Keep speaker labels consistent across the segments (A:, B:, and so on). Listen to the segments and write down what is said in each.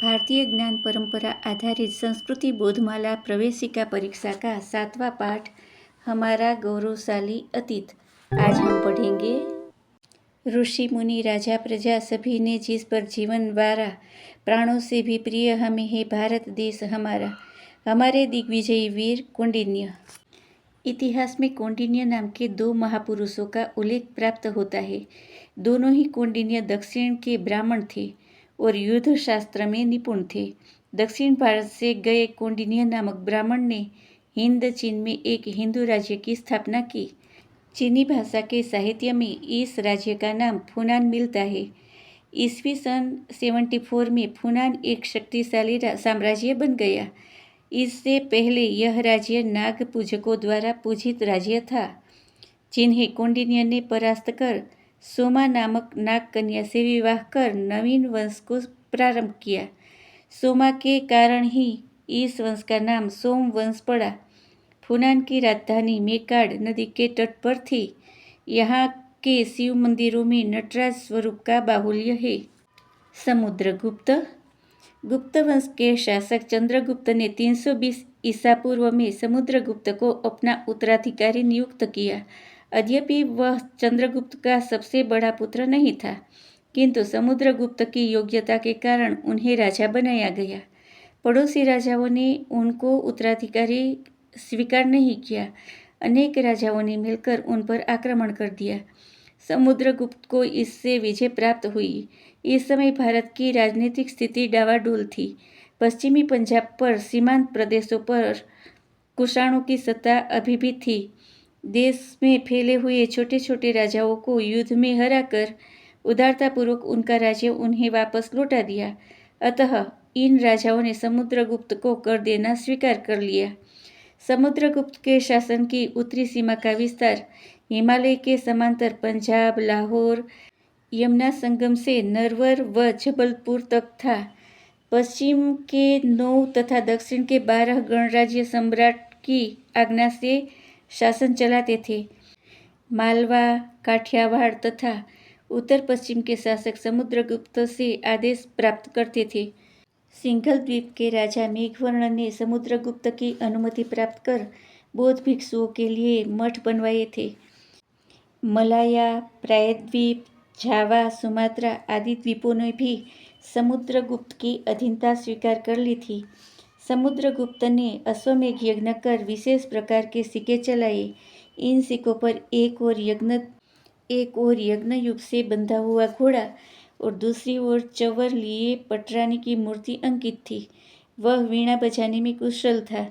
A: भारतीय ज्ञान परंपरा आधारित संस्कृति बोधमाला प्रवेशिका परीक्षा का 7वां पाठ हमारा गौरवशाली अतीत। आज हम पढ़ेंगे ऋषि मुनि राजा प्रजा सभी ने जिस पर जीवन वारा, प्राणों से भी प्रिय हमें है भारत देश हमारा, हमारे दिग्विजयी वीर कौंडिन्य। इतिहास में कौंडिन्य नाम के दो महापुरुषों का उल्लेख प्राप्त होता है। दोनों ही कौंडिन्य दक्षिण के ब्राह्मण थे और युद्ध शास्त्र में निपुण थे। दक्षिण भारत से गए कौंडिन्य नामक ब्राह्मण ने हिंद चीन में एक हिंदू राज्य की स्थापना की। चीनी भाषा के साहित्य में इस राज्य का नाम फुनान मिलता है। ईस्वी सन 74 में फुनान एक शक्तिशाली साम्राज्य बन गया। इससे पहले यह राज्य नाग पूजकों द्वारा पूजित राज्य था, जिन्हें कौंडिन्य ने परास्त कर सोमा नामक नाग कन्या से विवाह कर नवीन वंश को प्रारंभ किया। सोमा के कारण ही इस वंश का नाम सोम वंश पड़ा। फुनान की राजधानी मेकाड नदी के तट पर थी। यहाँ के शिव मंदिरों में नटराज स्वरूप का बाहुल्य है। समुद्रगुप्त। गुप्त वंश के शासक चंद्रगुप्त ने 320 ईसा पूर्व में समुद्रगुप्त को अपना उत्तराधिकारी नियुक्त किया। यद्यपि वह चंद्रगुप्त का सबसे बड़ा पुत्र नहीं था, किंतु समुद्रगुप्त की योग्यता के कारण उन्हें राजा बनाया गया। पड़ोसी राजाओं ने उनको उत्तराधिकारी स्वीकार नहीं किया। अनेक राजाओं ने मिलकर उन पर आक्रमण कर दिया। समुद्रगुप्त को इससे विजय प्राप्त हुई। इस समय भारत की राजनीतिक स्थिति डावाडोल थी। पश्चिमी पंजाब पर सीमांत प्रदेशों पर कुषाणों की सत्ता अभी भी थी। देश में फैले हुए छोटे छोटे राजाओं को युद्ध में हराकर उदारतापूर्वक उनका राज्य उन्हें वापस लौटा दिया। अतः इन राजाओं ने समुद्रगुप्त को कर देना स्वीकार कर लिया। समुद्रगुप्त के शासन की उत्तरी सीमा का विस्तार हिमालय के समांतर पंजाब, लाहौर, यमुना संगम से नरवर व जबलपुर तक था। पश्चिम के 9 तथा दक्षिण के 12 गणराज्य सम्राट की आज्ञा से शासन चलाते थे। मालवा, काठियावाड़ तथा उत्तर पश्चिम के शासक समुद्रगुप्त से आदेश प्राप्त करते थे। सिंघल द्वीप के राजा मेघवर्ण ने समुद्रगुप्त की अनुमति प्राप्त कर बौद्ध भिक्षुओं के लिए मठ बनवाए थे। मलाया, प्रायद्वीप, जावा, सुमात्रा आदि द्वीपों ने भी समुद्रगुप्त की अधीनता स्वीकार कर ली थी। समुद्रगुप्त ने अश्वमेघ यज्ञ कर विशेष प्रकार के सिक्के चलाए। इन सिक्कों पर एक ओर यज्ञ युग से बंधा हुआ घोड़ा और दूसरी ओर चंवर लिए पटरानी की मूर्ति अंकित थी। वह वीणा बजाने में कुशल था।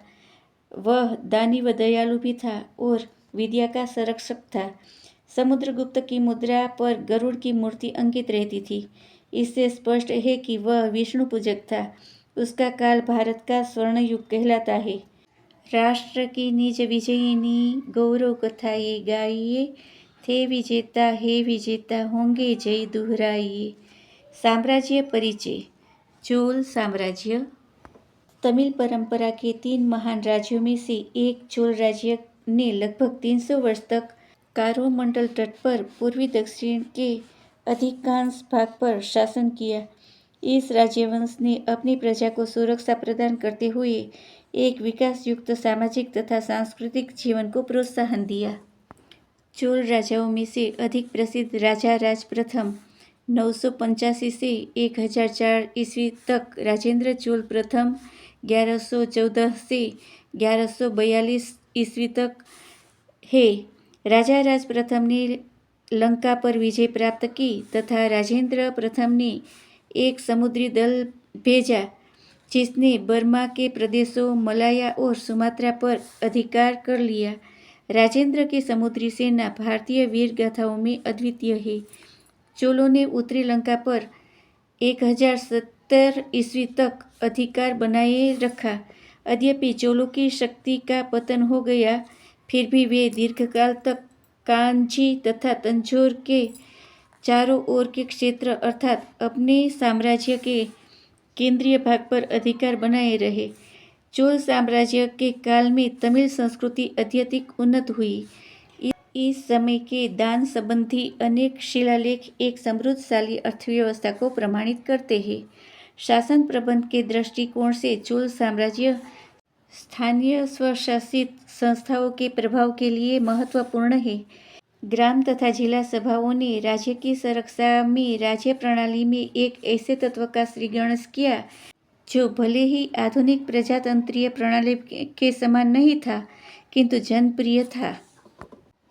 A: वह दानी व दयालु भी था और विद्या का संरक्षक था। समुद्रगुप्त की मुद्रा पर गरुड़ की मूर्ति अंकित रहती थी। इससे स्पष्ट है कि वह विष्णु पूजक था। उसका काल भारत का स्वर्ण युग कहलाता है। राष्ट्र की निज विजयिनी गौरव कथाएं गाइए, थे विजेता हे विजेता होंगे जय दुहराइए। साम्राज्य परिचय। चोल साम्राज्य तमिल परंपरा के 3 महान राज्यों में से एक चोल राज्य ने लगभग 300 वर्ष तक कारोमंडल तट पर पूर्वी दक्षिण के अधिकांश भाग पर शासन किया। इस राज्यवंश ने अपनी प्रजा को सुरक्षा प्रदान करते हुए एक विकास युक्त सामाजिक तथा सांस्कृतिक जीवन को प्रोत्साहन दिया। चोल राजाओं में से अधिक प्रसिद्ध राजा राज प्रथम 985 से 1004 ईस्वी तक, राजेंद्र चोल प्रथम 1114 से 1142 ईस्वी तक है। राजा राज प्रथम ने लंका पर विजय प्राप्त की तथा राजेंद्र प्रथम ने एक समुद्री दल भेजा, जिसने बर्मा के प्रदेशों मलाया और सुमात्रा पर अधिकार कर लिया। राजेंद्र की समुद्री सेना भारतीय वीर गाथाओं में अद्वितीय है। चोलों ने उत्तरी लंका पर 1070 ईस्वी तक अधिकार बनाए रखा। यद्यपि चोलों की शक्ति का पतन हो गया, फिर भी वे दीर्घकाल तक कांची तथा तंजौर के चारों ओर के क्षेत्र अर्थात अपने साम्राज्य के केंद्रीय भाग पर अधिकार बनाए रहे। चोल साम्राज्य के काल में तमिल संस्कृति अत्यधिक उन्नत हुई। इस समय के दान संबंधी अनेक शिलालेख एक समृद्धशाली अर्थव्यवस्था को प्रमाणित करते हैं। शासन प्रबंध के दृष्टिकोण से चोल साम्राज्य स्थानीय स्वशासित संस्थाओं के प्रभाव के लिए महत्वपूर्ण है। ग्राम तथा जिला सभाओं ने राज्य की संरक्षा में राज्य प्रणाली में एक ऐसे तत्व का श्रीगणेश किया जो भले ही आधुनिक प्रजातंत्रीय प्रणाली के समान नहीं था, किंतु जनप्रिय था।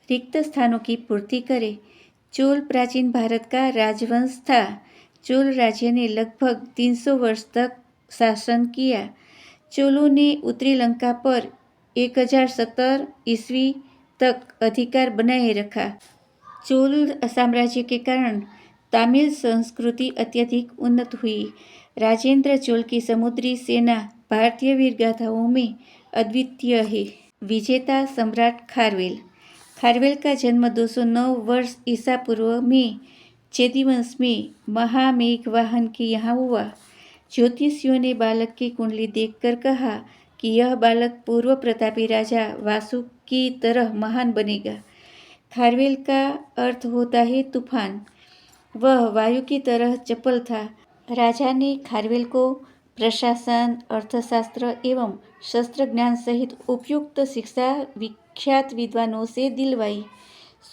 A: रिक्त स्थानों की पूर्ति करे। चोल प्राचीन भारत का राजवंश था। चोल राज्य ने लगभग 300 वर्ष तक शासन किया। चोलों ने उत्तरी लंका पर 1070 ईस्वी तक अधिकार बनाए रखा। चोल साम्राज्य के कारण तमिल संस्कृति अत्यधिक उन्नत हुई। राजेंद्र चोल की समुद्री सेना भारतीय वीर गाथाओं में अद्वितीय है। विजेता सम्राट खारवेल। खारवेल का जन्म 209 वर्ष ईसा पूर्व में चेदी वंश में महामेघवाहन के यहाँ हुआ। ज्योतिषियों ने बालक की कुंडली देखकर कहा कि यह बालक पूर्व प्रतापी राजा वासु की तरह महान बनेगा। खारवेल का अर्थ होता है तूफान। वह वायु की तरह चपल था। राजा ने खारवेल को प्रशासन, अर्थशास्त्र एवं शस्त्र ज्ञान सहित उपयुक्त शिक्षा विख्यात विद्वानों से दिलवाई।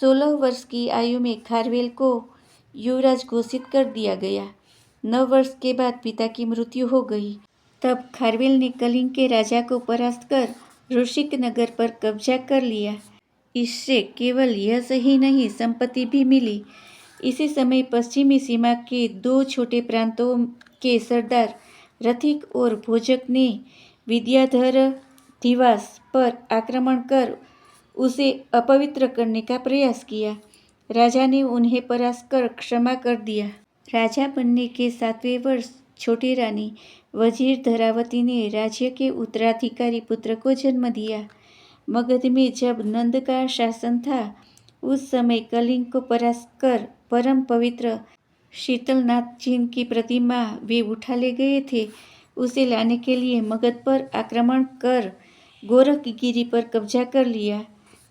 A: 16 वर्ष की आयु में खारवेल को युवराज घोषित कर दिया गया। 9 वर्ष के बाद पिता की मृत्यु हो गई। तब खारवेल ने कलिंग के राजा को परास्त कर ऋषिक नगर पर कब्जा कर लिया। इससे केवल यश ही नहीं, संपत्ति भी मिली। इसी समय पश्चिमी सीमा के 2 छोटे प्रांतों के सरदार रथिक और भोजक ने विद्याधर दिवास पर आक्रमण कर उसे अपवित्र करने का प्रयास किया। राजा ने उन्हें परास्त कर क्षमा कर दिया। राजा बनने के 7वें वर्ष छोटी रानी वजीर धरावती ने राज्य के उत्तराधिकारी पुत्र को जन्म दिया। मगध में जब नंद का शासन था, उस समय कलिंग को परास्त कर परम पवित्र शीतलनाथ जी की प्रतिमा वे उठा ले गए थे। उसे लाने के लिए मगध पर आक्रमण कर गोरखगिरी पर कब्जा कर लिया।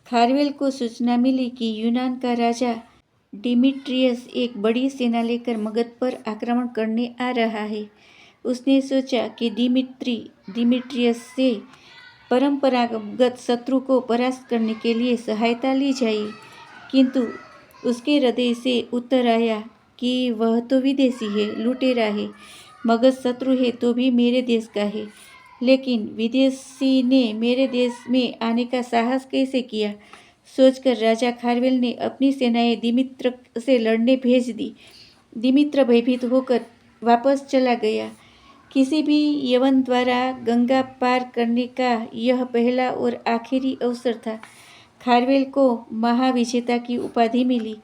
A: खारवेल को सूचना मिली कि यूनान का राजा डिमिट्रियस एक बड़ी सेना लेकर मगध पर आक्रमण करने आ रहा है। उसने सोचा कि डिमिट्रियस से परंपरागत शत्रु को परास्त करने के लिए सहायता ली जाए, किंतु उसके हृदय से उत्तर आया कि वह तो विदेशी है, लुटेरा है। मगध शत्रु है तो भी मेरे देश का है, लेकिन विदेशी ने मेरे देश में आने का साहस कैसे किया? सोचकर राजा खारवेल ने अपनी सेनाएं दिमित्र से लड़ने भेज दी। दिमित्र भयभीत होकर वापस चला गया। किसी भी यवन द्वारा गंगा पार करने का यह पहला और आखिरी अवसर था। खारवेल को महाविजेता की उपाधि मिली।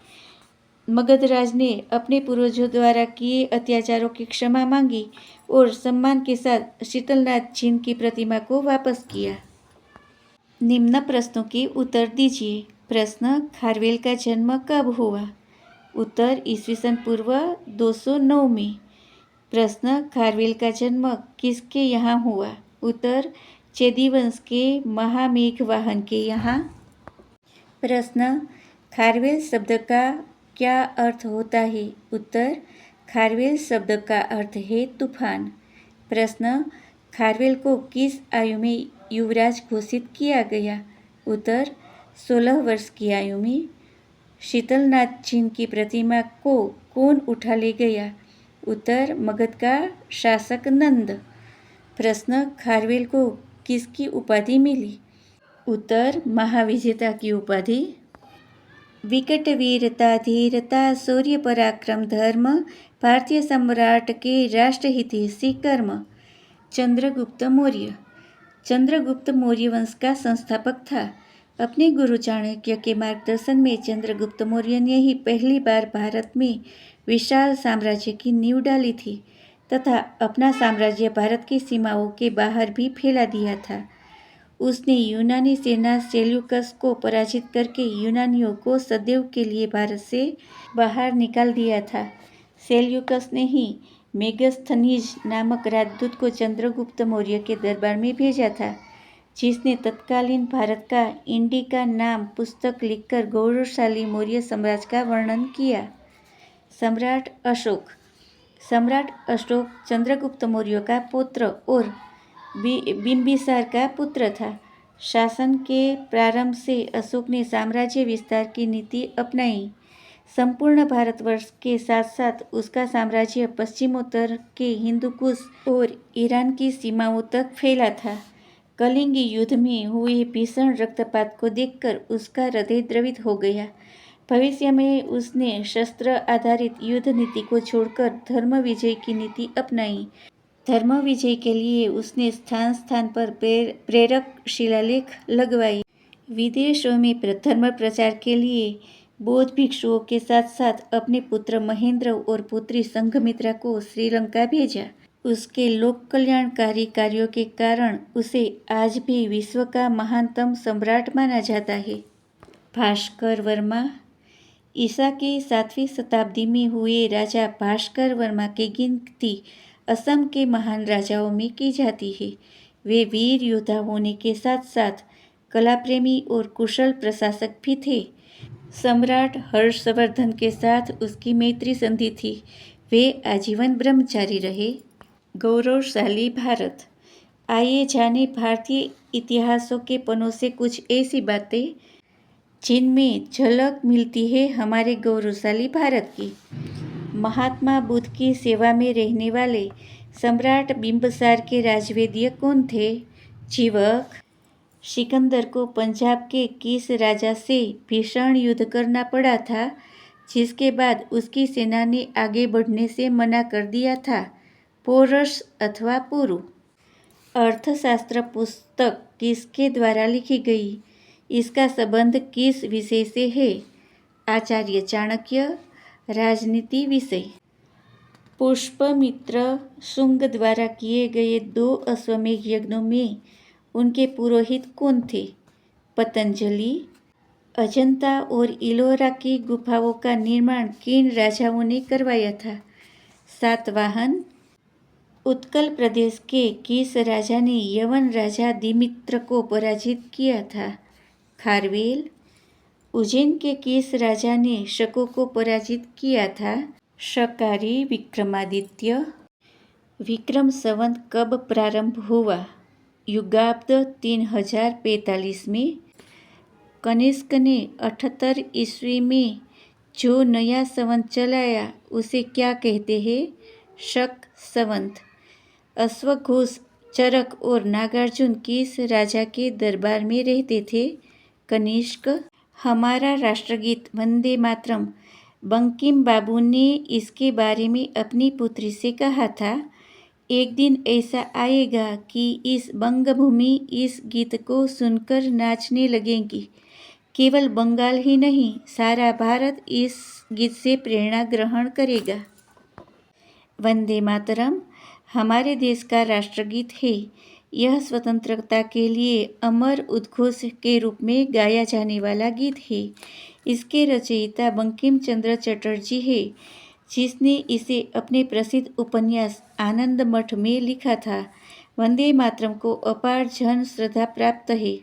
A: मगधराज ने अपने पूर्वजों द्वारा किए अत्याचारों की क्षमा मांगी और सम्मान के साथ शीतलनाथ जी की प्रतिमा को वापस किया। निम्न प्रश्नों के उत्तर दीजिए। प्रश्न: खारवेल का जन्म कब हुआ? उत्तर: ईस्वीसन पूर्व 209 में। प्रश्न: खारवेल का जन्म किसके यहाँ हुआ? उत्तर: चेदी वंश के महामेघवाहन के यहाँ। प्रश्न: खारवेल शब्द का क्या अर्थ होता है? उत्तर: खारवेल शब्द का अर्थ है तूफान। प्रश्न: खारवेल को किस आयु में युवराज घोषित किया गया? उत्तर: 16 वर्ष की आयु में। शीतलनाथ जी की प्रतिमा को कौन उठा ले गया? उत्तर: मगध का शासक नंद। प्रश्न: खारवेल को किसकी उपाधि मिली? उत्तर: महाविजेता की उपाधि। विकट वीरता, धीरता, शौर्य, पराक्रम, धर्म, भारतीय सम्राट के राष्ट्रहितैषी कर्म। चंद्रगुप्त मौर्य। चंद्रगुप्त मौर्य वंश का संस्थापक था। अपने गुरु चाणक्य के मार्गदर्शन में चंद्रगुप्त मौर्य ने ही पहली बार भारत में विशाल साम्राज्य की नींव डाली थी तथा अपना साम्राज्य भारत की सीमाओं के बाहर भी फैला दिया था। उसने यूनानी सेना सेल्यूकस को पराजित करके यूनानियों को सदैव के लिए भारत से बाहर निकाल दिया था। सेल्यूकस ने ही मेगस्थनीज नामक राजदूत को चंद्रगुप्त मौर्य के दरबार में भेजा था, जिसने तत्कालीन भारत का इंडिका नाम पुस्तक लिखकर गौरवशाली मौर्य साम्राज्य का वर्णन किया। सम्राट अशोक। सम्राट अशोक चंद्रगुप्त मौर्य का पौत्र और बिंबिसार का पुत्र था। शासन के प्रारंभ से अशोक ने साम्राज्य विस्तार की नीति अपनाई। संपूर्ण भारतवर्ष के साथ साथ उसका साम्राज्य पश्चिमोत्तर के हिंदुकुश और ईरान की सीमाओं तक फैला था। कलिंग युद्ध में हुए भीषण रक्तपात को देखकर उसका हृदय द्रवित हो गया। भविष्य में उसने शस्त्र आधारित युद्ध नीति को छोड़कर धर्म विजय की नीति अपनाई। धर्म विजय के लिए उसने स्थान स्थान पर प्रेरक शिलालेख लगवाए। विदेशों में धर्म प्रचार के लिए बौद्ध भिक्षुओं के साथ साथ अपने पुत्र महेंद्र और पुत्री संघमित्रा को श्रीलंका भेजा। उसके लोक कल्याणकारी कार्यों के कारण उसे आज भी विश्व का महानतम सम्राट माना जाता है। भास्कर वर्मा ईसा की 7वीं शताब्दी में हुए राजा भास्कर वर्मा की गिनती असम के महान राजाओं में की जाती है। वे वीर योद्धा होने के साथ साथ कला प्रेमी और कुशल प्रशासक भी थे। सम्राट हर्षवर्धन के साथ उसकी मैत्री संधि थी। वे आजीवन ब्रह्मचारी रहे। गौरवशाली भारत। आइए जाने भारतीय इतिहासों के पन्नों से कुछ ऐसी बातें जिनमें झलक मिलती है हमारे गौरवशाली भारत की। महात्मा बुद्ध की सेवा में रहने वाले सम्राट बिंबिसार के राजवैद्य कौन थे? जीवक। सिकंदर को पंजाब के किस राजा से भीषण युद्ध करना पड़ा था, जिसके बाद उसकी सेना ने आगे बढ़ने से मना कर दिया था? पोरस अथवा पुरु। अर्थशास्त्र पुस्तक किसके द्वारा लिखी गई? इसका संबंध किस विषय से है? आचार्य चाणक्य। राजनीति विषय। पुष्पमित्र शुंग द्वारा किए गए 2 अश्वमेध यज्ञों में उनके पुरोहित कौन थे? पतंजलि। अजंता और इलोरा की गुफाओं का निर्माण किन राजाओं ने करवाया था? सातवाहन। उत्कल प्रदेश के किस राजा ने यवन राजा दिमित्र को पराजित किया था? खारवेल। उज्जैन के किस राजा ने शकों को पराजित किया था? शकारी। विक्रमादित्य। विक्रम संवत कब प्रारंभ हुआ? युगाब्द 3045 में। कनिष्क ने 78 ईस्वी में जो नया संवत चलाया उसे क्या कहते हैं? शक संवत। अश्वघोष, चरक और नागार्जुन किस राजा के दरबार में रहते थे? कनिष्क। हमारा राष्ट्रगीत वंदे मातरम बंकिम बाबू ने इसके बारे में अपनी पुत्री से कहा था, एक दिन ऐसा आएगा कि इस बंगभूमि इस गीत को सुनकर नाचने लगेगी। केवल बंगाल ही नहीं, सारा भारत इस गीत से प्रेरणा ग्रहण करेगा। वंदे मातरम हमारे देश का राष्ट्रगीत है। यह स्वतंत्रता के लिए अमर उद्घोष के रूप में गाया जाने वाला गीत है। इसके रचयिता बंकिम चंद्र चटर्जी है, जिसने इसे अपने प्रसिद्ध उपन्यास आनंद मठ में लिखा था। वंदे मातरम को अपार जन श्रद्धा प्राप्त है।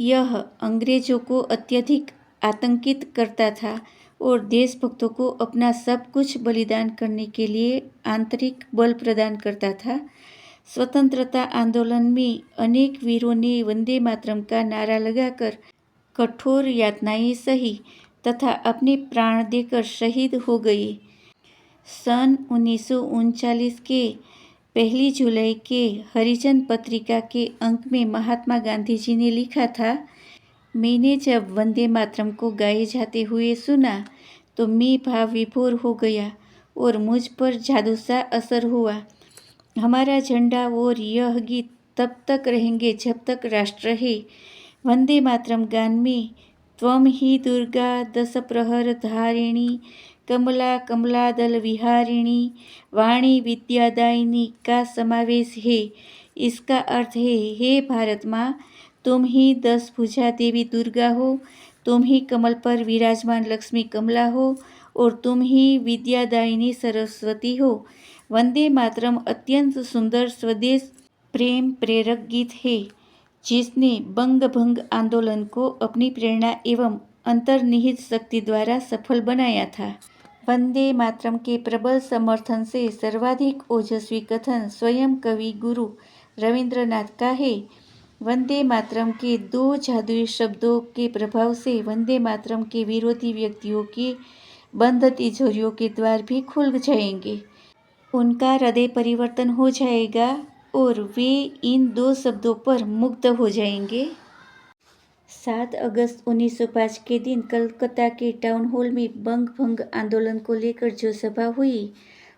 A: यह अंग्रेजों को अत्यधिक आतंकित करता था और देशभक्तों को अपना सब कुछ बलिदान करने के लिए आंतरिक बल प्रदान करता था। स्वतंत्रता आंदोलन में अनेक वीरों ने वंदे मातरम का नारा लगाकर कठोर यातनाएं सही तथा अपने प्राण देकर शहीद हो गए। सन 1939 के 1 जुलाई के हरिजन पत्रिका के अंक में महात्मा गांधी जी ने लिखा था, मैंने जब वंदे मातरम को गाए जाते हुए सुना तो मैं भाव विभोर हो गया और मुझ पर जादू सा असर हुआ। हमारा झंडा और यह गीत तब तक रहेंगे जब तक राष्ट्र है। वंदे मातरम गान में त्वं ही दुर्गा दश प्रहर धारिणी कमला कमलादल विहारिणी वाणी विद्यादायिनी का समावेश है। इसका अर्थ है, हे भारत माँ, तुम ही 10 भुजा देवी दुर्गा हो, तुम ही कमल पर विराजमान लक्ष्मी कमला हो और तुम ही विद्यादायिनी सरस्वती हो। वंदे मातरम अत्यंत सुंदर स्वदेश प्रेम प्रेरक गीत है, जिसने बंग भंग आंदोलन को अपनी प्रेरणा एवं अंतर्निहित शक्ति द्वारा सफल बनाया था। वंदे मातरम के प्रबल समर्थन से सर्वाधिक ओजस्वी कथन स्वयं कवि गुरु रविंद्रनाथ का है। वंदे मातरम के दो जादुई शब्दों के प्रभाव से वंदे मातरम के विरोधी व्यक्तियों की बंद तिजोरियों के द्वार भी खुल जाएंगे। उनका हृदय परिवर्तन हो जाएगा और वे इन दो शब्दों पर मुग्ध हो जाएंगे। 7 अगस्त 1905 के दिन कलकत्ता के टाउन हॉल में बंग भंग आंदोलन को लेकर जो सभा हुई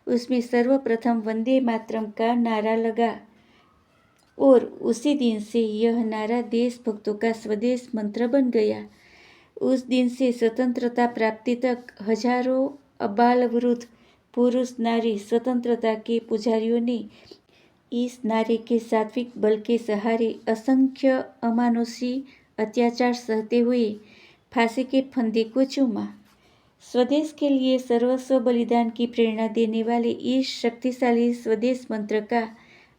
A: उसमें सर्वप्रथम वंदे मातरम का नारा लगा और उसी दिन से यह नारा देशभक्तों का स्वदेश मंत्र बन गया। उस दिन से स्वतंत्रता प्राप्ति तक हजारों अबालवृद्ध पुरुष नारी स्वतंत्रता के पुजारियों ने इस नारे के सात्विक बल के सहारे असंख्य अमानुषी अत्याचार सहते हुए फांसी के फंदे को चूमा। स्वदेश के लिए सर्वस्व बलिदान की प्रेरणा देने वाले इस शक्तिशाली स्वदेश मंत्र का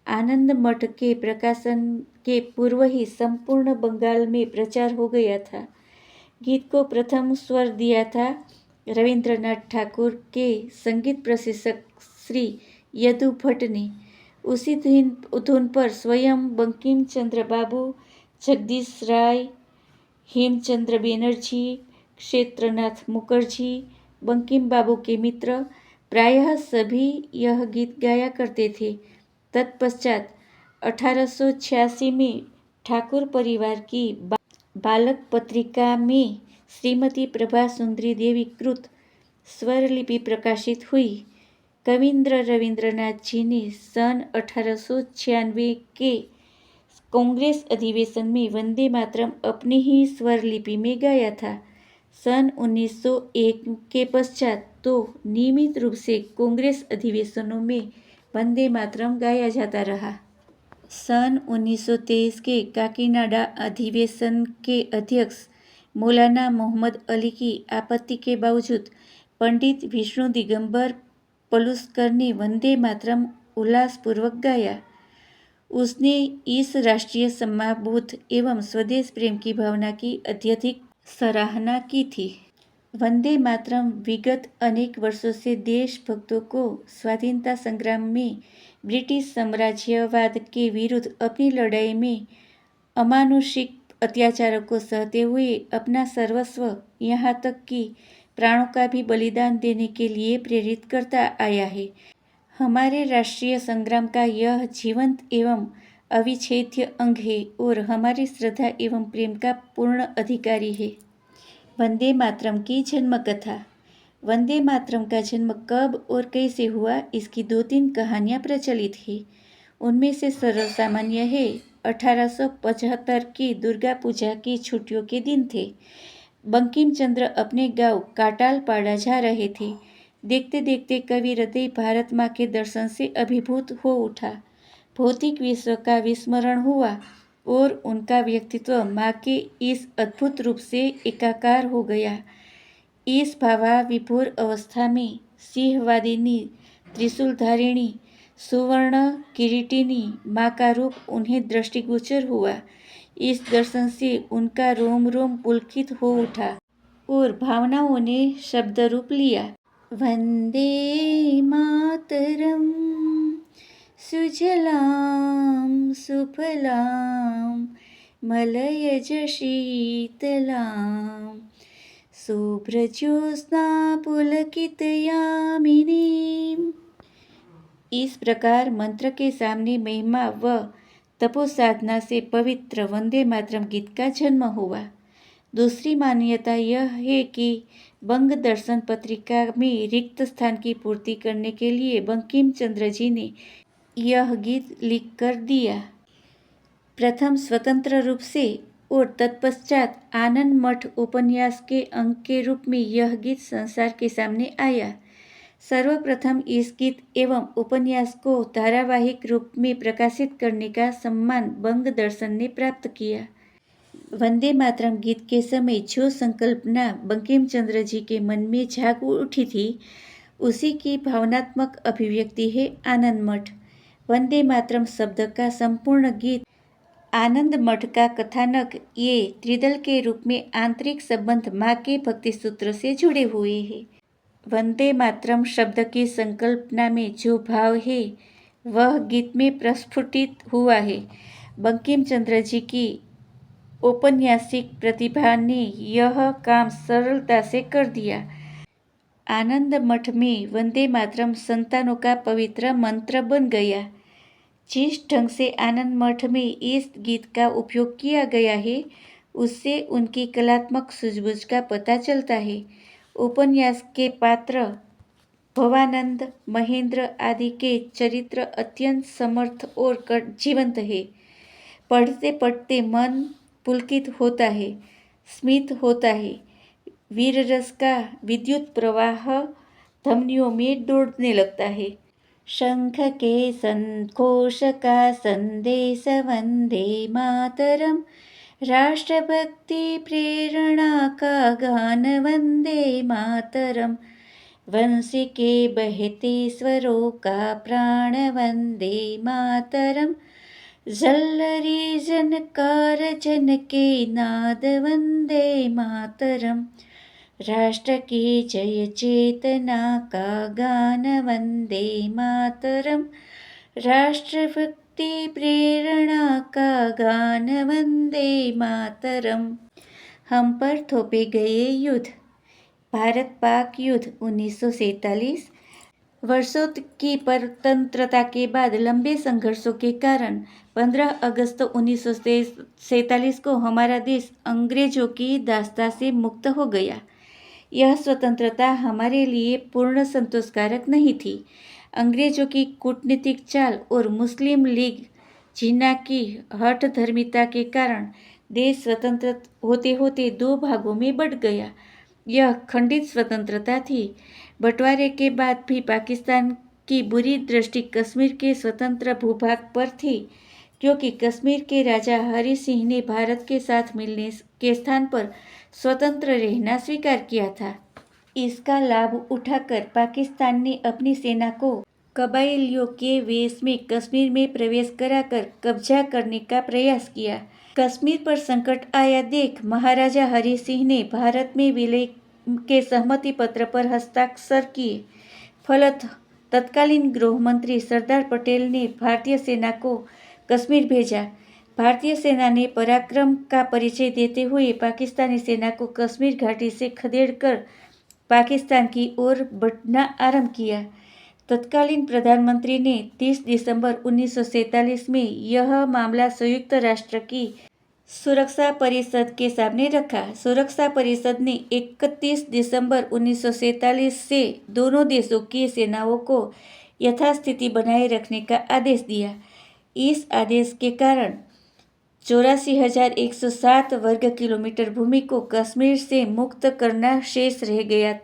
A: आनंद मठ के प्रकाशन के पूर्व ही संपूर्ण बंगाल में प्रचार हो गया था। गीत को प्रथम स्वर दिया था रविंद्रनाथ ठाकुर के संगीत प्रशिक्षक श्री यदु भट्ट ने। उसी धुन पर स्वयं बंकिम चंद्र बाबू, जगदीश राय, हेमचंद्र बैनर्जी, क्षेत्रनाथ मुखर्जी, बंकिम बाबू के मित्र प्रायः सभी यह गीत गाया करते थे। तत्पश्चात 1886 में ठाकुर परिवार की बालक पत्रिका में श्रीमती प्रभा सुंदरी देवी कृत स्वरलिपि प्रकाशित हुई। कविंद्र रविंद्रनाथ जी ने सन 1896 के कांग्रेस अधिवेशन में वंदे मातरम अपनी ही स्वरलिपि में गाया था। सन 1901 के पश्चात तो नियमित रूप से कांग्रेस अधिवेशनों में वंदे मातरम गाया जाता रहा। सन 1923 के काकीनाडा अधिवेशन के अध्यक्ष मौलाना मोहम्मद अली की आपत्ति के बावजूद पंडित विष्णु दिगंबर पलुस्कर ने वंदे मातरम उल्लासपूर्वक गाया। उसने इस राष्ट्रीय सम्मानबोध एवं स्वदेश प्रेम की भावना की अत्यधिक सराहना की थी। वंदे मातरम विगत अनेक वर्षों से देशभक्तों को स्वाधीनता संग्राम में ब्रिटिश साम्राज्यवाद के विरुद्ध अपनी लड़ाई में अमानुषिक अत्याचारों को सहते हुए अपना सर्वस्व यहाँ तक कि प्राणों का भी बलिदान देने के लिए प्रेरित करता आया है। हमारे राष्ट्रीय संग्राम का यह जीवंत एवं अविच्छेद्य अंग है और हमारी श्रद्धा एवं प्रेम का पूर्ण अधिकारी है। वंदे मातरम की जन्म कथा। वंदे मातरम का जन्म कब और कैसे हुआ इसकी 2-3 कहानियाँ प्रचलित हैं। उनमें से सर्वसामान्य है 1875 की दुर्गा पूजा की छुट्टियों के दिन थे। बंकिम चंद्र अपने गांव काटालपाड़ा जा रहे थे। देखते देखते कवि हृदय भारत माँ के दर्शन से अभिभूत हो उठा। भौतिक विश्व का विस्मरण हुआ और उनका व्यक्तित्व माँ के इस अद्भुत रूप से एकाकार हो गया। इस भावाविभोर अवस्था में सिंहवादिनी, त्रिशूलधारिणी, सुवर्ण किरीटिनी माँ का रूप उन्हें दृष्टिगोचर हुआ। इस दर्शन से उनका रोम रोम पुलकित हो उठा और भावनाओं ने शब्द रूप लिया। वंदे मातरम सुजलाम सुफलाम मलयज शीतलाम शुभ्रज्योत्स्ना पुलकितयामिनीम। इस प्रकार मंत्र के सामने महिमा व तपोसाधना से पवित्र वंदे मातरम गीत का जन्म हुआ। दूसरी मान्यता यह है कि बंग दर्शन पत्रिका में रिक्त स्थान की पूर्ति करने के लिए बंकिम चंद्र जी ने यह गीत लिख कर दिया। प्रथम स्वतंत्र रूप से और तत्पश्चात आनंद मठ उपन्यास के अंग के रूप में यह गीत संसार के सामने आया। सर्वप्रथम इस गीत एवं उपन्यास को धारावाहिक रूप में प्रकाशित करने का सम्मान बंग दर्शन ने प्राप्त किया। वंदे मातरम गीत के समय जो संकल्पना बंकिम चंद्र जी के मन में जाग उठी थी उसी की भावनात्मक अभिव्यक्ति है आनंद मठ। वंदे मातरम शब्द का संपूर्ण गीत, आनंद मठ का कथानक, ये त्रिदल के रूप में आंतरिक संबंध माँ के भक्ति सूत्र से जुड़े हुए हैं। वंदे मातरम शब्द की संकल्पना में जो भाव है वह गीत में प्रस्फुटित हुआ है। बंकिम चंद्र जी की औपन्यासिक प्रतिभा ने यह काम सरलता से कर दिया। आनंद मठ में वंदे मातरम संतानों का पवित्र मंत्र बन गया। जिस ढंग से आनंद मठ में इस गीत का उपयोग किया गया है उससे उनकी कलात्मक सूझबूझ का पता चलता है। उपन्यास के पात्र भवानंद, महेंद्र आदि के चरित्र अत्यंत समर्थ और जीवंत है। पढ़ते पढ़ते मन पुलकित होता है, स्मित होता है। वीर रस का विद्युत प्रवाह धमनियों में दौड़ने लगता है। शंख के संघोष का संदेश वंदे मातरम, राष्ट्रभक्ति प्रेरणा का गान वंदे मातरम, वंशी के बहते स्वरों का प्राण वंदे मातरम, झल्लरी जनकार जन के नाद वंदे मातरम, राष्ट्र की जय चेतना का गान वंदे मातरम, राष्ट्रभक्ति प्रेरणा का गान वंदे मातरम। हम पर थोपे गए युद्ध। भारत पाक युद्ध 1947। वर्षों की परतंत्रता के बाद लंबे संघर्षों के कारण 15 अगस्त 1947 को हमारा देश अंग्रेजों की दास्ता से मुक्त हो गया। यह स्वतंत्रता हमारे लिए पूर्ण संतोषकारक नहीं थी। अंग्रेजों की कूटनीतिक चाल और मुस्लिम लीग जिन्ना की हठधर्मिता के कारण देश स्वतंत्र होते होते दो भागों में बंट गया। यह खंडित स्वतंत्रता थी। बंटवारे के बाद भी पाकिस्तान की बुरी दृष्टि कश्मीर के स्वतंत्र भूभाग पर थी, क्योंकि कश्मीर के राजा हरि सिंह ने भारत के साथ मिलने के स्थान पर स्वतंत्र रहना स्वीकार किया था। इसका लाभ उठाकर पाकिस्तान ने अपनी सेना को कबाइलियों के वेश में कश्मीर में प्रवेश कराकर कब्जा करने का प्रयास किया। कश्मीर पर संकट आया देख महाराजा हरि सिंह ने भारत में विलय के सहमति पत्र पर हस्ताक्षर किए। फलतः तत्कालीन गृह मंत्री सरदार पटेल ने भारतीय सेना को कश्मीर भेजा। भारतीय सेना ने पराक्रम का परिचय देते हुए पाकिस्तानी सेना को कश्मीर घाटी से खदेड़कर पाकिस्तान की ओर बढ़ना आरंभ किया। तत्कालीन प्रधानमंत्री ने 30 दिसंबर 1947 में यह मामला संयुक्त राष्ट्र की सुरक्षा परिषद के सामने रखा। सुरक्षा परिषद ने 31 दिसंबर 1947 से दोनों देशों की सेनाओं को यथास्थिति बनाए रखने का आदेश दिया। इस आदेश के कारण 84,107 वर्ग किलोमीटर भूमि को कश्मीर से मुक्त करना शेष रह गया।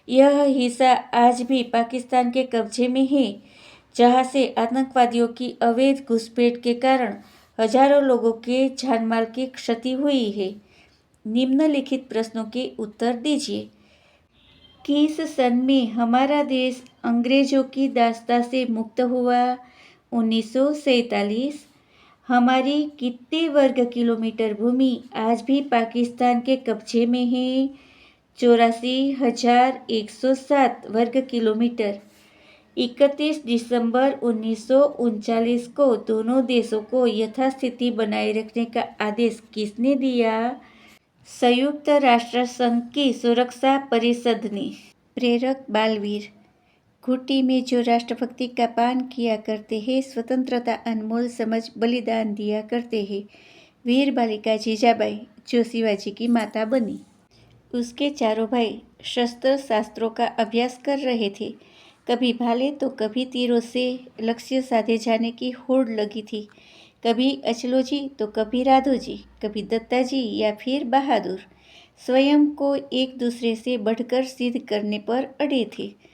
A: यह हिस्सा आज भी पाकिस्तान के कब्जे में है, जहां से आतंकवादियों की अवैध घुसपैठ के कारण हजारों लोगों के जानमाल की क्षति हुई है। निम्नलिखित प्रश्नों के उत्तर दीजिए। किस सन में हमारा देश अंग्रेजों की दास्ता से मुक्त हुआ? 1947। हमारी कितने वर्ग किलोमीटर भूमि आज भी पाकिस्तान के कब्जे में है? 84,107 वर्ग किलोमीटर। 31 दिसंबर 1939 को दोनों देशों को यथास्थिति बनाए रखने का आदेश किसने दिया? संयुक्त राष्ट्र संघ की सुरक्षा परिषद ने। प्रेरक बालवीर। घुट्टी में जो राष्ट्रभक्ति का पान किया करते हैं, स्वतंत्रता अनमोल समझ बलिदान दिया करते हैं। वीर बालिका जीजाबाई जो शिवाजी की माता बनी। उसके चारों भाई शस्त्र शास्त्रों का अभ्यास कर रहे थे। कभी भाले तो कभी तीरों से लक्ष्य साधे जाने की होड़ लगी थी। कभी अचलो जी तो कभी राधो जी, कभी दत्ता जी या फिर बहादुर स्वयं को एक दूसरे से बढ़कर सिद्ध करने पर अड़े थे।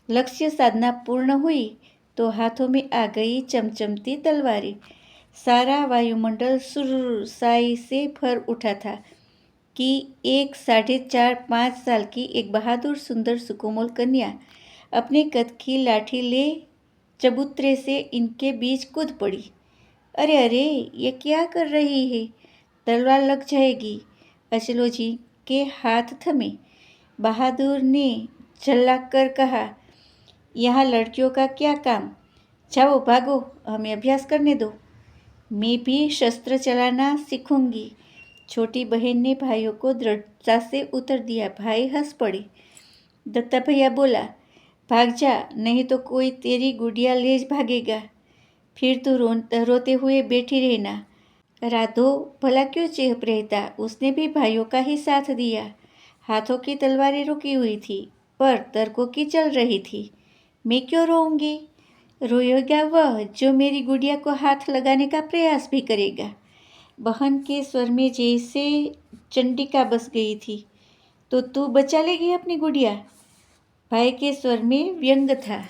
A: लक्ष्य साधना पूर्ण हुई तो हाथों में आ गई चमचमती तलवारें। सारा वायुमंडल सुरसाई से भर उठा था कि एक 4.5-5 साल की एक बहादुर सुंदर सुकोमल कन्या अपने कद की लाठी ले चबूतरे से इनके बीच कूद पड़ी। अरे अरे, ये क्या कर रही है? तलवार लग जाएगी। अचलो जी के हाथ थमे। बहादुर ने झल्लाक कर कहा, यहाँ लड़कियों का क्या काम, जाओ भागो, हमें अभ्यास करने दो। मैं भी शस्त्र चलाना सीखूंगी। छोटी बहन ने भाइयों को दृढ़ता से उत्तर दिया। भाई हंस पड़े। दत्ता भैया बोला, भाग जा, नहीं तो कोई तेरी गुड़िया ले भागेगा, फिर तू रोते हुए बैठी रहना। राधो भला क्यों चुप रहता, उसने भी भाइयों का ही साथ दिया। हाथों की तलवारें रुकी हुई थी, पर तर्कों की चल रही थी। मैं क्यों रोऊंगी? रोएगा वह जो मेरी गुड़िया को हाथ लगाने का प्रयास भी करेगा। बहन के स्वर में जैसे चंडिका बस गई थी। तो तू बचा लेगी अपनी गुड़िया? भाई के स्वर में व्यंग था।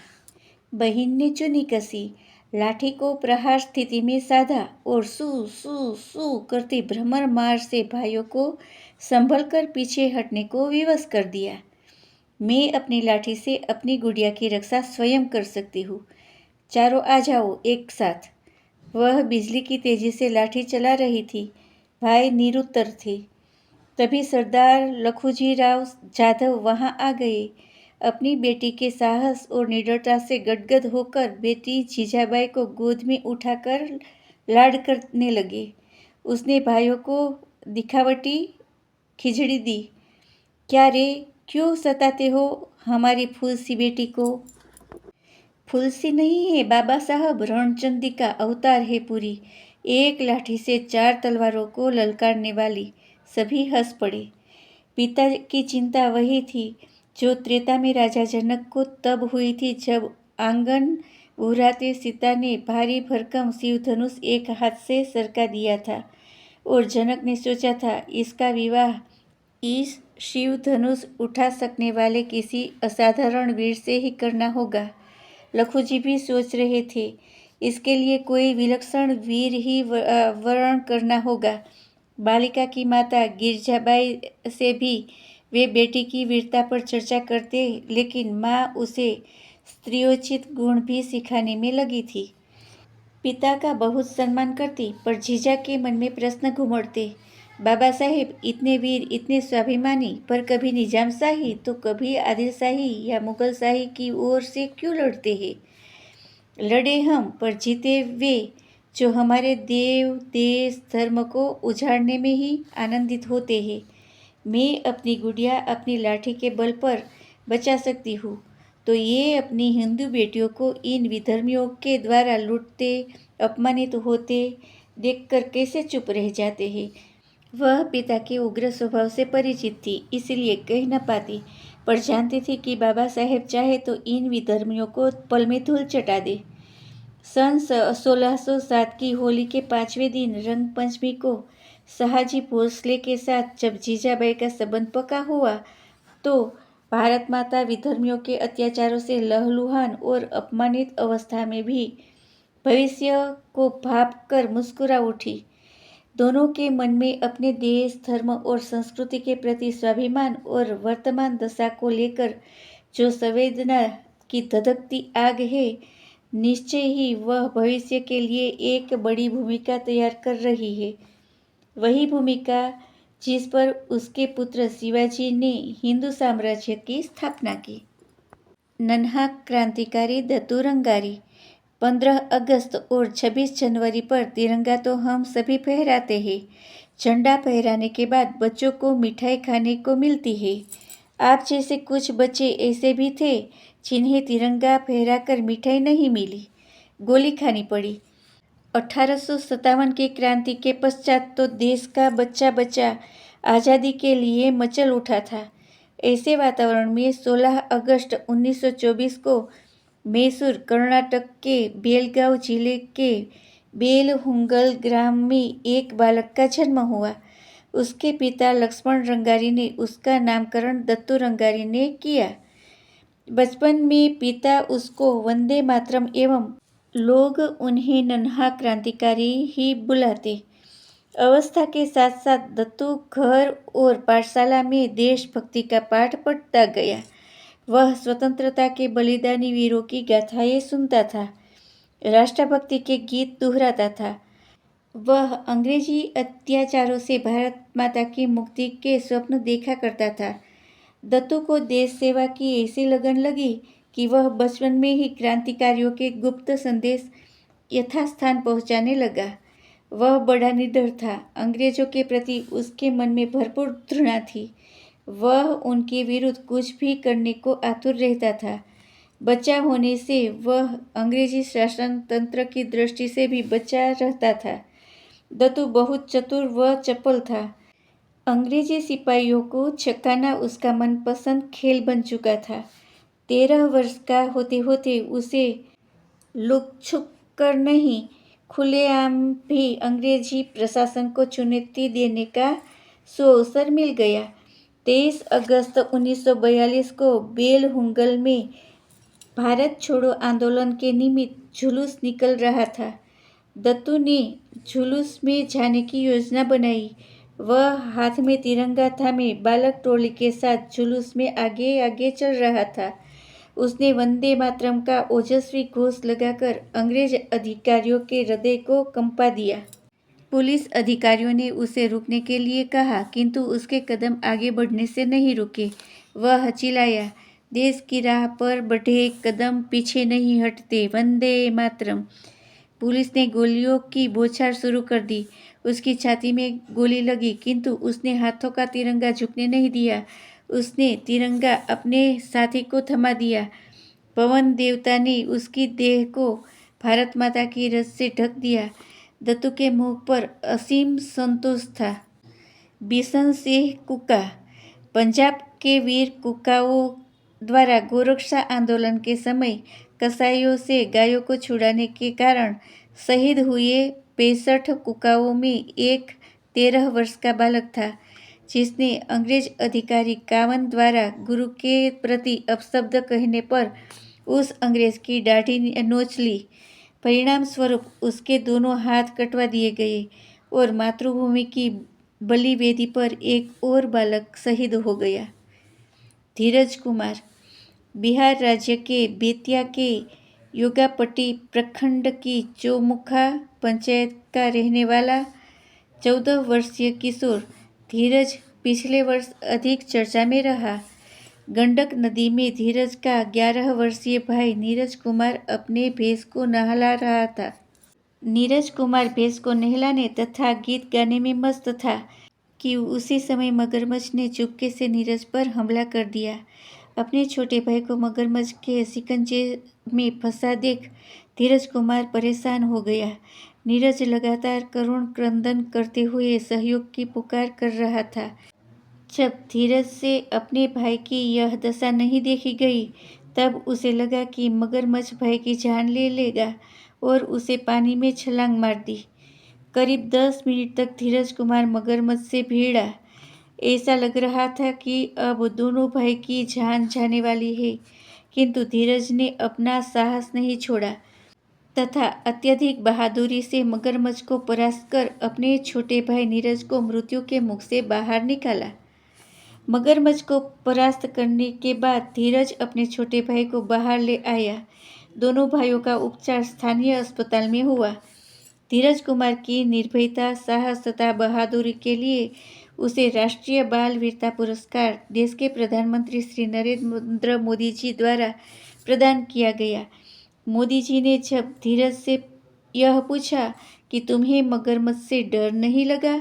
A: बहन ने चुनी कसी, लाठी को प्रहार स्थिति में साधा और सू सू सू करती भ्रमर मार से भाइयों को संभल कर पीछे हटने को विवश कर दिया। मैं अपनी लाठी से अपनी गुड़िया की रक्षा स्वयं कर सकती हूँ। चारों आ जाओ एक साथ। वह बिजली की तेजी से लाठी चला रही थी। भाई निरुत्तर थे। तभी सरदार लखुजी राव जाधव वहां आ गए। अपनी बेटी के साहस और निडरता से गदगद होकर बेटी जीजाबाई को गोद में उठाकर लाड करने लगे। उसने भाइयों को दिखावटी खिचड़ी दी। क्या रे, क्यों सताते हो हमारी फूल सी बेटी को? फूल सी नहीं है बाबा साहब, रणचंडी का अवतार है पूरी, एक लाठी से 4 तलवारों को ललकारने वाली। सभी हंस पड़े। पिता की चिंता वही थी जो त्रेता में राजा जनक को तब हुई थी जब आंगन उहराते सीता ने भारी भरकम शिव धनुष एक हाथ से सरका दिया था और जनक ने सोचा था इसका विवाह इस शिव धनुष उठा सकने वाले किसी असाधारण वीर से ही करना होगा। लखुजी भी सोच रहे थे इसके लिए कोई विलक्षण वीर ही वर्ण करना होगा। बालिका की माता गिरजाबाई से भी वे बेटी की वीरता पर चर्चा करते, लेकिन माँ उसे स्त्रियोचित गुण भी सिखाने में लगी थी। पिता का बहुत सम्मान करती, पर जीजा के मन में प्रश्न घुमड़ते। बाबा साहेब इतने वीर, इतने स्वाभिमानी, पर कभी निजामशाही तो कभी आदिलशाही या मुगलशाही की ओर से क्यों लड़ते हैं? लड़े हम, पर जीते वे जो हमारे देव देश धर्म को उजाड़ने में ही आनंदित होते हैं। मैं अपनी गुड़िया अपनी लाठी के बल पर बचा सकती हूँ, तो ये अपनी हिंदू बेटियों को इन विधर्मियों के द्वारा लूटते अपमानित होते देखकर कैसे चुप रह जाते हैं? वह पिता के उग्र स्वभाव से परिचित थी, इसलिए कह न पाती, पर जानती थी कि बाबा साहेब चाहे तो इन विधर्मियों को पल में धूल चटा दे। सन 1607 की होली के 5वें दिन रंग पंचमी को शहाजी भोसले के साथ जब जीजाबाई का संबंध पक्का हुआ, तो भारत माता विधर्मियों के अत्याचारों से लहलुहान और अपमानित अवस्था में भी भविष्य को भाप कर मुस्कुरा उठी। दोनों के मन में अपने देश, धर्म और संस्कृति के प्रति स्वाभिमान और वर्तमान दशा को लेकर जो संवेदना की धधकती आग है, निश्चय ही वह भविष्य के लिए एक बड़ी भूमिका तैयार कर रही है। वही भूमिका जिस पर उसके पुत्र शिवाजी ने हिंदू साम्राज्य की स्थापना की। नन्हा क्रांतिकारी दत्तू रंगारी। 15 अगस्त और 26 जनवरी पर तिरंगा तो हम सभी फहराते हैं। झंडा फहराने के बाद बच्चों को मिठाई खाने को मिलती है। आप जैसे कुछ बच्चे ऐसे भी थे जिन्हें तिरंगा फहराकर मिठाई नहीं मिली, गोली खानी पड़ी। 1857 की क्रांति के पश्चात तो देश का बच्चा बच्चा आज़ादी के लिए मचल उठा था। ऐसे वातावरण में 16 अगस्त 1924 को मैसूर, कर्नाटक के बेलगांव जिले के बेलहुंगल ग्राम में एक बालक का जन्म हुआ। उसके पिता लक्ष्मण रंगारी ने उसका नामकरण दत्तू रंगारी ने किया। बचपन में पिता उसको वंदे मातरम एवं लोग उन्हें नन्हा क्रांतिकारी ही बुलाते। अवस्था के साथ साथ दत्तू घर और पाठशाला में देशभक्ति का पाठ पढ़ता गया। वह स्वतंत्रता के बलिदानी वीरों की गाथाएं सुनता था, राष्ट्रभक्ति के गीत दोहराता था। वह अंग्रेजी अत्याचारों से भारत माता की मुक्ति के स्वप्न देखा करता था। दत्तू को देश सेवा की ऐसी लगन लगी कि वह बचपन में ही क्रांतिकारियों के गुप्त संदेश यथास्थान पहुंचाने लगा। वह बड़ा निडर था। अंग्रेजों के प्रति उसके मन में भरपूर घृणा थी। वह उनके विरुद्ध कुछ भी करने को आतुर रहता था। बच्चा होने से वह अंग्रेजी शासन तंत्र की दृष्टि से भी बचा रहता था। दत्तू बहुत चतुर व चपल था। अंग्रेजी सिपाहियों को छकाना उसका मनपसंद खेल बन चुका था। 13 वर्ष का होते होते उसे लुक छुप कर नहीं, खुलेआम भी अंग्रेजी प्रशासन को चुनौती देने का सुअवसर मिल गया। 23 अगस्त 1942 को बेलहुंगल में भारत छोड़ो आंदोलन के निमित्त जुलूस निकल रहा था। दत्तू ने जुलूस में जाने की योजना बनाई। वह हाथ में तिरंगा थामे बालक टोली के साथ जुलूस में आगे आगे चल रहा था। उसने वंदे मातरम का ओजस्वी घोष लगाकर अंग्रेज अधिकारियों के हृदय को कंपा दिया। पुलिस अधिकारियों ने उसे रुकने के लिए कहा, किंतु उसके कदम आगे बढ़ने से नहीं रुके। वह चिल्लाया, देश की राह पर बढ़े कदम पीछे नहीं हटते, वंदे मातरम। पुलिस ने गोलियों की बौछार शुरू कर दी। उसकी छाती में गोली लगी, किंतु उसने हाथों का तिरंगा झुकने नहीं दिया। उसने तिरंगा अपने साथी को थमा दिया। पवन देवता ने उसकी देह को भारत माता की रज से ढक दिया। दत्तू के मुख पर असीम संतोष था। बिशन सिंह कुका। पंजाब के वीर कुकाओं द्वारा गोरक्षा आंदोलन के समय कसाईयों से गायों को छुड़ाने के कारण शहीद हुए 65 कुकाओं में एक 13 वर्ष का बालक था, जिसने अंग्रेज अधिकारी कावन द्वारा गुरु के प्रति अपशब्द कहने पर उस अंग्रेज की दाढ़ी नोच ली। परिणाम स्वरूप उसके दोनों हाथ कटवा दिए गए और मातृभूमि की बलि वेदी पर एक और बालक शहीद हो गया। धीरज कुमार। बिहार राज्य के बेतिया के योगापट्टी प्रखंड की चौमुखा पंचायत का रहने वाला 14 वर्षीय किशोर धीरज पिछले वर्ष अधिक चर्चा में रहा। गंडक नदी में धीरज का 11 वर्षीय भाई नीरज कुमार अपने भैंस को नहला रहा था। नीरज कुमार भैंस को नहलाने तथा गीत गाने में मस्त था कि उसी समय मगरमच्छ ने चुपके से नीरज पर हमला कर दिया। अपने छोटे भाई को मगरमच्छ के शिकंजे में फंसा देख धीरज कुमार परेशान हो गया। नीरज लगातार करुण क्रंदन करते हुए सहयोग की पुकार कर रहा था। जब धीरज से अपने भाई की यह दशा नहीं देखी गई, तब उसे लगा कि मगरमच्छ भाई की जान ले लेगा और उसे पानी में छलांग मार दी। करीब 10 मिनट तक धीरज कुमार मगरमच्छ से भिड़ा। ऐसा लग रहा था कि अब दोनों भाई की जान जाने वाली है, किंतु धीरज ने अपना साहस नहीं छोड़ा तथा अत्यधिक बहादुरी से मगरमच्छ को परास्त कर अपने छोटे भाई नीरज को मृत्यु के मुख से बाहर निकाला। मगरमच्छ को परास्त करने के बाद धीरज अपने छोटे भाई को बाहर ले आया। दोनों भाइयों का उपचार स्थानीय अस्पताल में हुआ। धीरज कुमार की निर्भयता, साहस तथा बहादुरी के लिए उसे राष्ट्रीय बाल वीरता पुरस्कार देश के प्रधानमंत्री श्री नरेंद्र मोदी जी द्वारा प्रदान किया गया। मोदी जी ने जब धीरज से यह पूछा कि तुम्हें मगरमच्छ से डर नहीं लगा,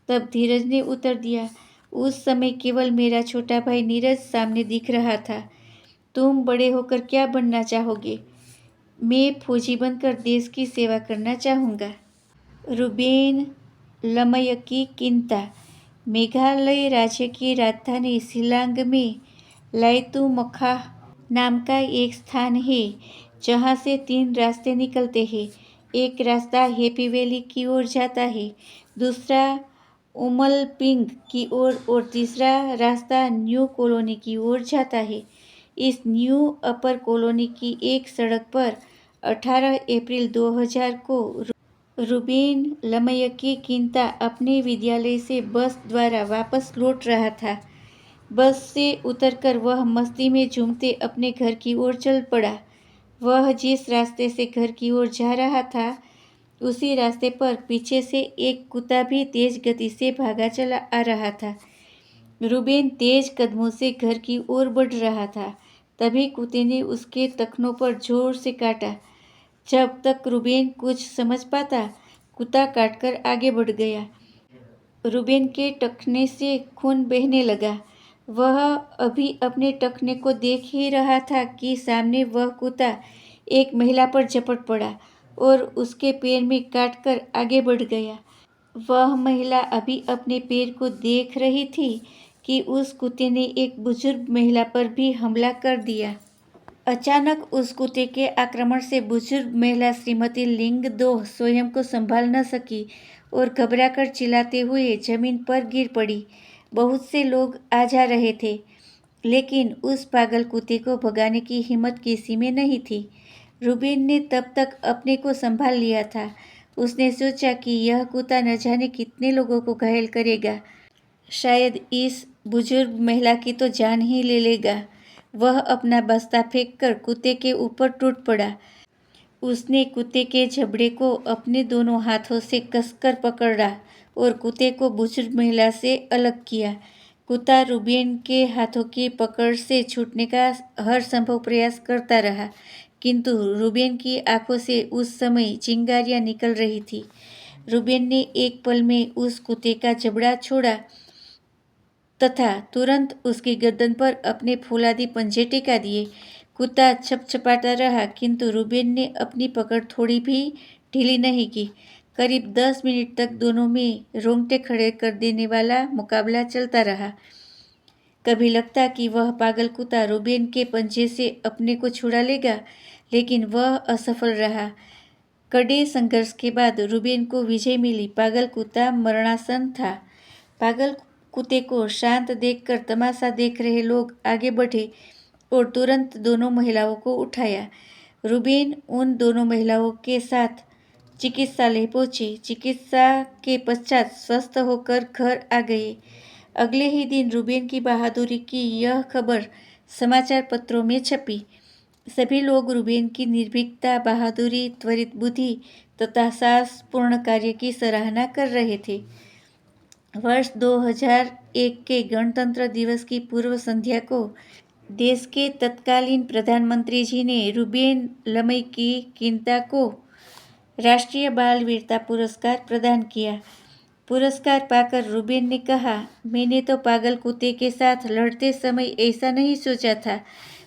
A: तब धीरज ने उत्तर दिया, उस समय केवल मेरा छोटा भाई नीरज सामने दिख रहा था। तुम बड़े होकर क्या बनना चाहोगे? मैं फौजी बनकर देश की सेवा करना चाहूँगा। रुबेन लमयकी किंता। मेघालय राज्य की राजधानी शिलांग में लाइतुमखा नाम का एक स्थान है, जहाँ से 3 रास्ते निकलते हैं। एक रास्ता हैप्पी वैली की ओर जाता है, दूसरा उमलपिंग की ओर और तीसरा रास्ता न्यू कॉलोनी की ओर जाता है। इस न्यू अपर कॉलोनी की एक सड़क पर 18 अप्रैल 2000 को रुबेन लमयकी किंता अपने विद्यालय से बस द्वारा वापस लौट रहा था। बस से उतरकर वह मस्ती में झूमते अपने घर की ओर चल पड़ा। वह जिस रास्ते से घर की ओर जा रहा था, उसी रास्ते पर पीछे से एक कुत्ता भी तेज गति से भागा चला आ रहा था। रूबेन तेज कदमों से घर की ओर बढ़ रहा था। तभी कुत्ते ने उसके टखनों पर जोर से काटा। जब तक रूबेन कुछ समझ पाता, कुत्ता काटकर आगे बढ़ गया। रूबेन के टखने से खून बहने लगा। वह अभी अपने टखने को देख ही रहा था कि सामने वह कुत्ता एक महिला पर झपट पड़ा और उसके पैर में काटकर आगे बढ़ गया। वह महिला अभी अपने पैर को देख रही थी कि उस कुत्ते ने एक बुजुर्ग महिला पर भी हमला कर दिया। अचानक उस कुत्ते के आक्रमण से बुजुर्ग महिला श्रीमती लिंगदोह स्वयं को संभाल न सकी और घबराकर चिल्लाते हुए जमीन पर गिर पड़ी। बहुत से लोग आ जा रहे थे, लेकिन उस पागल कुत्ते को भगाने की हिम्मत किसी में नहीं थी। रूबेन ने तब तक अपने को संभाल लिया था। उसने सोचा कि यह कुत्ता न जाने कितने लोगों को घायल करेगा। शायद इस बुजुर्ग महिला की तो जान ही ले लेगा। वह अपना बस्ता फेंककर कुत्ते के ऊपर टूट पड़ा। उसने कुत्ते के जबड़े को अपने दोनों हाथों से कसकर पकड़ा और कुत्ते को बुजुर्ग महिला से अलग किया। कुत्ता रूबेन के हाथों की पकड़ से छूटने का हर संभव प्रयास करता रहा, किंतु रूबेन की आंखों से उस समय चिंगारियां निकल रही थी। रूबेन ने एक पल में उस कुत्ते का जबड़ा छोड़ा तथा तुरंत उसकी गर्दन पर अपने फौलादी पंजे टिका दिए। कुत्ता छपछपाता रहा, किंतु रूबेन ने अपनी पकड़ थोड़ी भी ढीली नहीं की। करीब 10 मिनट तक दोनों में रोंगटे खड़े कर देने वाला मुकाबला चलता रहा। कभी लगता कि वह पागल कुत्ता रूबेन के पंजे से अपने को छुड़ा लेगा, लेकिन वह असफल रहा। कड़े संघर्ष के बाद रूबेन को विजय मिली। पागल कुत्ता मरणासन था। पागल कुत्ते को शांत देखकर तमाशा देख रहे लोग आगे बढ़े और तुरंत दोनों महिलाओं को उठाया। रूबेन उन दोनों महिलाओं के साथ चिकित्सालय पहुंचे। चिकित्सा के पश्चात स्वस्थ होकर घर आ गए। अगले ही दिन रूबेन की बहादुरी की यह खबर समाचार पत्रों में छपी। सभी लोग रूबेन की निर्भीकता, बहादुरी, त्वरित बुद्धि तथा साहसपूर्ण कार्य की सराहना कर रहे थे। वर्ष 2001 के गणतंत्र दिवस की पूर्व संध्या को देश के तत्कालीन प्रधानमंत्री जी ने रूबेन लमैकी किंता को राष्ट्रीय बाल वीरता पुरस्कार प्रदान किया। पुरस्कार पाकर रूबेन ने कहा, मैंने तो पागल कुत्ते के साथ लड़ते समय ऐसा नहीं सोचा था।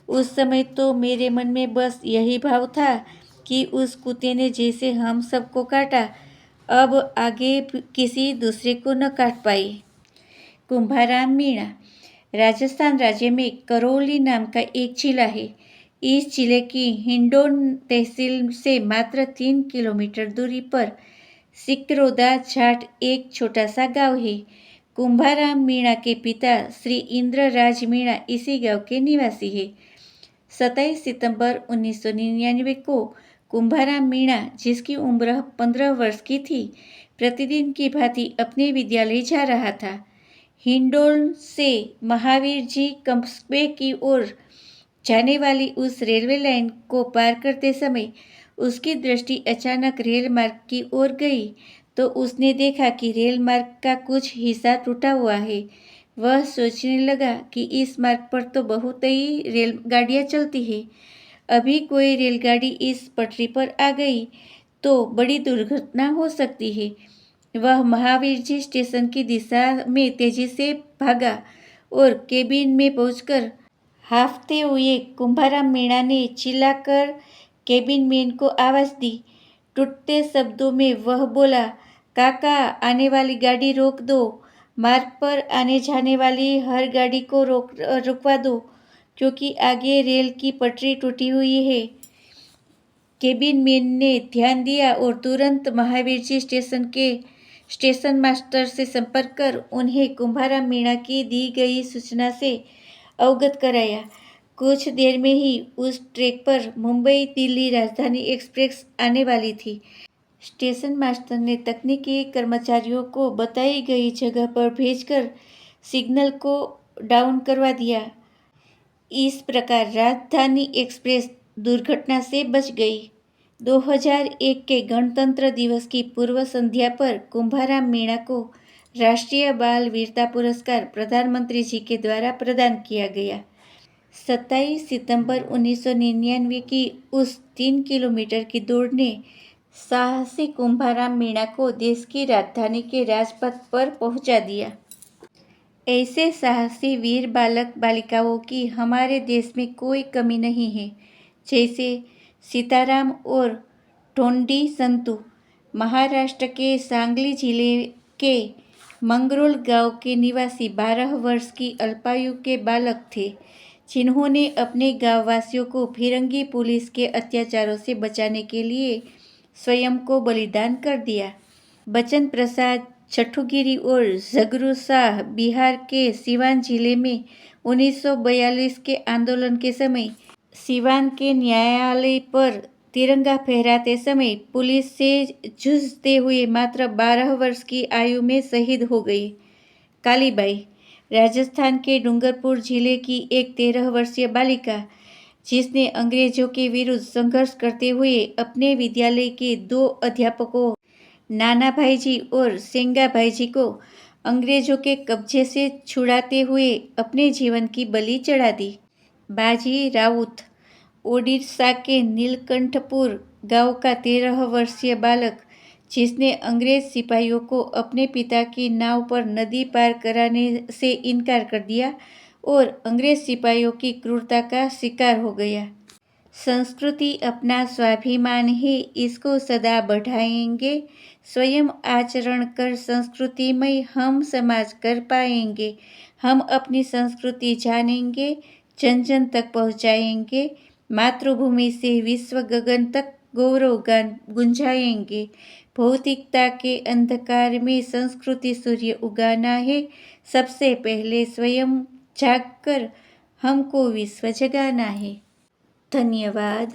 A: उस समय तो मेरे मन में बस यही भाव था कि उस कुत्ते ने जैसे हम सबको काटा, अब आगे किसी दूसरे को न काट पाए। कुंभाराम मीणा। राजस्थान राज्य में करौली नाम का एक जिला है। इस जिले की हिंडोन तहसील से मात्र 3 किलोमीटर दूरी पर सिकरोदा जाट एक छोटा सा गांव है। कुंभाराम मीणा के पिता श्री इंद्रराज मीणा इसी गांव के निवासी है। 27 सितंबर 1999 को कुंभाराम मीणा, जिसकी उम्र 15 वर्ष की थी, प्रतिदिन की भांति अपने विद्यालय जा रहा था। हिंडोन से महावीर जी कस्बे की ओर जाने वाली उस रेलवे लाइन को पार करते समय उसकी दृष्टि अचानक रेल मार्ग की ओर गई तो उसने देखा कि रेल मार्ग का कुछ हिस्सा टूटा हुआ है। वह सोचने लगा कि इस मार्ग पर तो बहुत ही रेलगाड़ियाँ चलती हैं। अभी कोई रेलगाड़ी इस पटरी पर आ गई तो बड़ी दुर्घटना हो सकती है। वह महावीर जी स्टेशन की दिशा में तेजी से भागा और केबिन में पहुंचकर हांफते हुए कुंभाराम मीणा ने चिल्लाकर केबिन मैन को आवाज दी। टूटते शब्दों में वह बोला, काका, आने वाली गाड़ी रोक दो, मार्ग पर आने जाने वाली हर गाड़ी को रुकवा दो, क्योंकि आगे रेल की पटरी टूटी हुई है। केबिन मैन ने ध्यान दिया और तुरंत महावीर जी स्टेशन के स्टेशन मास्टर से संपर्क कर उन्हें कुंभाराम मीणा की दी गई सूचना से अवगत कराया। कुछ देर में ही उस ट्रैक पर मुंबई दिल्ली राजधानी एक्सप्रेस आने वाली थी। स्टेशन मास्टर ने तकनीकी कर्मचारियों को बताई गई जगह पर भेजकर सिग्नल को डाउन करवा दिया। इस प्रकार राजधानी एक्सप्रेस दुर्घटना से बच गई। 2001 के गणतंत्र दिवस की पूर्व संध्या पर कुंभाराम मीणा को राष्ट्रीय बाल वीरता पुरस्कार प्रधानमंत्री जी के द्वारा प्रदान किया गया। 27 सितंबर 1999 की उस 3 किलोमीटर की दौड़ ने साहसी कुंभाराम मीणा को देश की राजधानी के राजपथ पर पहुंचा दिया। ऐसे साहसी वीर बालक बालिकाओं की हमारे देश में कोई कमी नहीं है। जैसे सीताराम और ढोंडी संतू महाराष्ट्र के सांगली जिले के मंगरोल गांव के निवासी 12 वर्ष की अल्पायु के बालक थे, जिन्होंने अपने गांववासियों को फिरंगी पुलिस के अत्याचारों से बचाने के लिए स्वयं को बलिदान कर दिया। बचन प्रसाद छठुगिरी और झगरू शाह बिहार के सिवान जिले में 1942 के आंदोलन के समय सिवान के न्यायालय पर तिरंगा फहराते समय पुलिस से जूझते हुए मात्र 12 वर्ष की आयु में शहीद हो गई। कालीबाई राजस्थान के डूंगरपुर जिले की एक 13 वर्षीय बालिका, जिसने अंग्रेजों के विरुद्ध संघर्ष करते हुए अपने विद्यालय के 2 अध्यापकों नाना भाई जी और सेंगा भाई जी को अंग्रेजों के कब्जे से छुड़ाते हुए अपने जीवन की बलि चढ़ा दी। बाजी राउत ओडिशा के नीलकंठपुर गांव का 13 वर्षीय बालक, जिसने अंग्रेज सिपाहियों को अपने पिता की नाव पर नदी पार कराने से इनकार कर दिया और अंग्रेज सिपाहियों की क्रूरता का शिकार हो गया। संस्कृति अपना स्वाभिमान है, इसको सदा बढ़ाएंगे। स्वयं आचरण कर संस्कृतिमय हम समाज कर पाएंगे। हम अपनी संस्कृति जानेंगे, जन जन तक पहुँचाएंगे। मातृभूमि से विश्व गगन तक गौरव गान गुंजाएंगे। भौतिकता के अंधकार में संस्कृति सूर्य उगाना है। सबसे पहले स्वयं जागकर हमको विश्व जगाना है। धन्यवाद।